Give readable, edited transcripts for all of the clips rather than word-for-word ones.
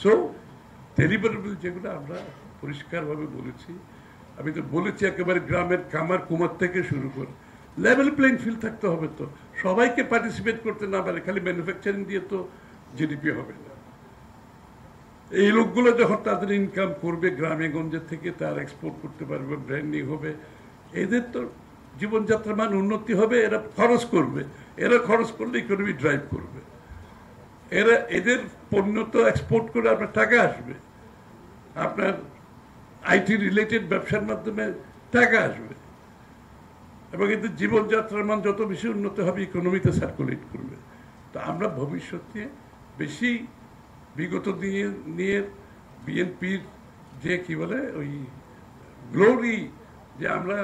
So deliverable যেগুলো আমরা পরিষ্কারভাবে বলেছি, আমি তো বলেছি একেবারে গ্রামের কামার কুমার থেকে শুরু করে লেভেল প্লেইং ফিল্ড থাকতে হবে। তো সবাইকে পার্টিসিপেট করতে না পারে, খালি ম্যানুফ্যাকচারিং দিয়ে তো জিডিপি হবে না। এই লোকগুলো যখন তাদের ইনকাম করবে গ্রামে গঞ্জের থেকে, তার এক্সপোর্ট করতে পারবে, ব্র্যান্ডিং হবে, এদের তো জীবনযাত্রার মান উন্নতি হবে। এরা খরচ করবে, এরা খরচ করলে ইকোনমি ড্রাইভ করবে। এদের পণ্য তো এক্সপোর্ট করে আপনার টাকা আসবে, আপনার আইটি রিলেটেড ব্যবসার মাধ্যমে টাকা আসবে, এবং এদের জীবনযাত্রার মান যত বেশি উন্নত হবে ইকোনমিতে সার্কুলেট করবে। তো আমরা ভবিষ্যতে বেশি বিগত নিয়ে বিএনপির যে কি বলে ওই গ্লোরি, যে আমরা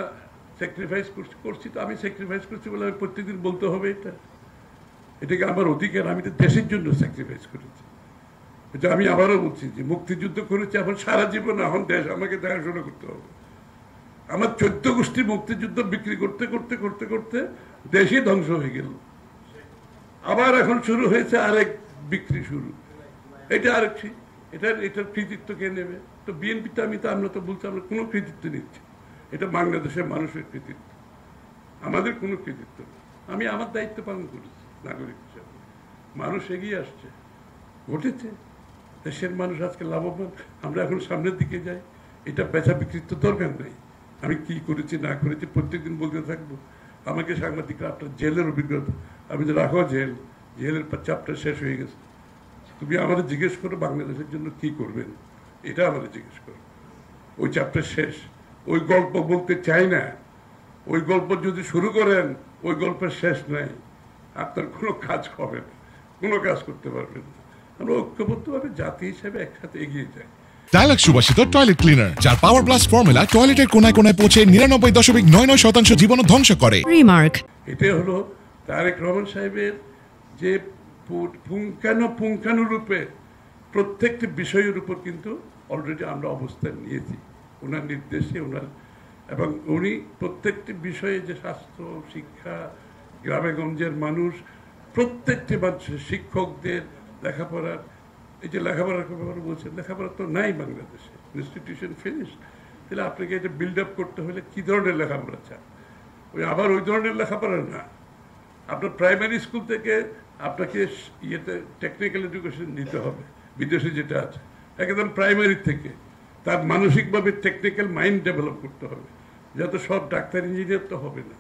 স্যাক্রিফাইস করছি, তো আমি স্যাক্রিফাইস করছি বলে আমি প্রত্যেকদিন বলতে হবে এটাকে আমার অধিকার। আমি তো দেশের জন্য স্যাক্রিফাইস করেছি। এটা আমি আবারও বলছি যে মুক্তিযুদ্ধ করেছি, এখন সারা জীবন এখন দেশ আমাকে দেখাশোনা করতে হবে। আমার 14 গোষ্ঠী মুক্তিযুদ্ধ বিক্রি করতে করতে করতে করতে দেশই ধ্বংস হয়ে গেল। আবার এখন শুরু হয়েছে আরেক বিক্রি শুরু। এটা আরেকটি, এটার কৃতিত্ব কে নেবে? তো বিএনপিতে আমরা তো বলছি আমরা কোনো কৃতিত্ব নিচ্ছি, এটা বাংলাদেশের মানুষের কৃতিত্ব, আমাদের কোনো কৃতিত্ব নেই। আমি আমার দায়িত্ব পালন করেছি নাগরিক হিসাবে। মানুষ এগিয়ে আসছে, ঘটেছে, দেশের মানুষ আজকে লাভবান। আমরা এখন সামনের দিকে যাই, এটা বেচা বিক্রির তো দরকার নেই। আমি কি করেছি না করেছি প্রত্যেকদিন বলতে থাকবো। আমাকে সাংবাদিকরা আপনার জেলের অভিজ্ঞতা, আমি যে রাখো জেলের চ্যাপ্টার শেষ হয়ে গেছে, তুমি আমাদের জিজ্ঞেস করো বাংলাদেশের জন্য কি করবেন, এটা আমাদের জিজ্ঞেস করো। ওই চ্যাপ্টার শেষ, ওই গল্প বলতে চাই না। ওই গল্প যদি শুরু করেন, ওই গল্পের শেষ নাই, আপনার কোনো কাজ হবে না, কোনো কাজ করতে পারবেন না। আমরা ঐক্যবদ্ধভাবে জাতি হিসেবে একসাথে এগিয়ে যাই। ডায়ালগ সুবাসিত টয়লেট ক্লিনার, যার পাওয়ার প্লাস ফর্মুলা টয়লেটের কোনায় কোনায় পৌঁছে 99.99% জীবন ধ্বংস করে। রিমার্ক, এটাই হলো তারেক রহমান সাহেবের যে পুঙ্খানুরূপে প্রত্যেকটি বিষয়ের উপর কিন্তু অলরেডি আমরা অবস্থান নিয়েছি ওনার নির্দেশে, এবং উনি প্রত্যেকটি বিষয়ে যে স্বাস্থ্য, শিক্ষা, গ্রামেগঞ্জের মানুষ, প্রত্যেকটি মানুষের, শিক্ষকদের লেখাপড়ার, এই যে লেখাপড়ার ব্যাপারে বলছেন, লেখাপড়া তো নাই বাংলাদেশে, ইনস্টিটিউশন ফিনিশ। তাহলে আপনাকে এটা বিল্ড আপ করতে হলে কী ধরনের লেখাপড়া চান? আবার ওই ধরনের লেখাপড়া না, আপনার প্রাইমারি স্কুল থেকে আপনাকে টেকনিক্যাল এডুকেশন নিতে হবে, বিদেশে যেটা আছে, একদম প্রাইমারি থেকে তার মানসিকভাবে টেকনিক্যাল মাইন্ড ডেভেলপ করতে হবে। যাতে সব ডাক্তার ইঞ্জিনিয়ার তো হবে না,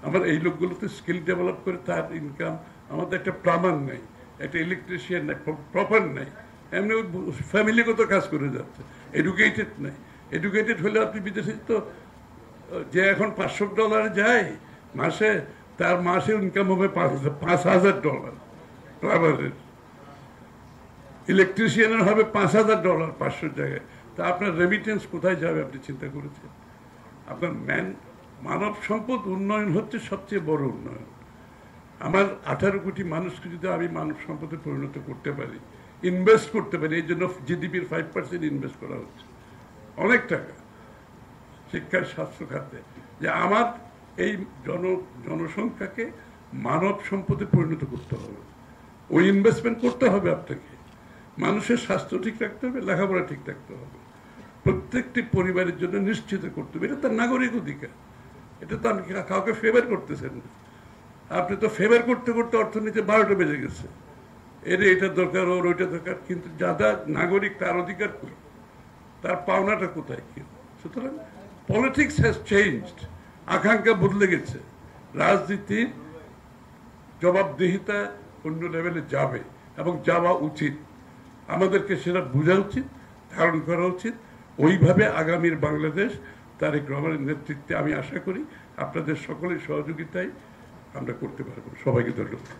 আমার এই লোকগুলোতে স্কিল ডেভেলপ করে তার ইনকাম। আমাদের একটা প্লাম্বার নাই, একটা ইলেকট্রিশিয়ান নাই, প্রপার নাই, এমনি ফ্যামিলিগত কাজ করে যাচ্ছে, এডুকেটেড নাই। এডুকেটেড হলে আপনি বিদেশে তো, যে এখন $500 যায় মাসে, তার মাসে ইনকাম হবে $5,000, প্লাম্বারের। ইলেকট্রিশিয়ানের হবে $5,000 500 জায়গায়। তা আপনার রেমিটেন্স কোথায় যাবে আপনি চিন্তা করেছেন? আপনার মানব সম্পদ উন্নয়ন হচ্ছে সবচেয়ে বড় উন্নয়ন। আমার 18 কোটি মানুষকে যদি আমি মানব সম্পদে পরিণত করতে পারি, ইনভেস্ট করতে পারি, এই জন্য জিডিপির 5% ইনভেস্ট করা হচ্ছে, অনেক টাকা শিক্ষার, স্বাস্থ্য খাতে, যে আমার এই জনসংখ্যাকে মানব সম্পদে পরিণত করতে হবে। ওই ইনভেস্টমেন্ট করতে হবে আপনাকে। মানুষের স্বাস্থ্য ঠিক রাখতে হবে, লেখাপড়া ঠিক রাখতে হবে, প্রত্যেকটি পরিবারের জন্য নিশ্চিত করতে হবে। এটা তার নাগরিক অধিকার, এটা তো আপনি কাউকে ফেভার করতেছেন না। আপনি তো ফেভার করতে করতে অর্থনীতি 12টা বেজে গেছে, এটা দরকার, ওর ওইটা দরকার, কিন্তু যারা নাগরিক তার অধিকার কই, তার পাওনাটা কোথায় কি? সুতরাং পলিটিক্স হ্যাজ চেঞ্জড, আকাঙ্ক্ষা বদলে গেছে, রাজনীতির জবাবদিহিতা অন্য লেভেলে যাবে এবং যাওয়া উচিত। আমাদেরকে সেটা বোঝা উচিত, ধারণ করা উচিত। ওইভাবে আগামীর বাংলাদেশ তারেক রহমানের নেতৃত্বে আমি আশা করি আপনাদের সকলের সহযোগিতায় আমরা করতে পারবো। সবাইকে ধন্যবাদ।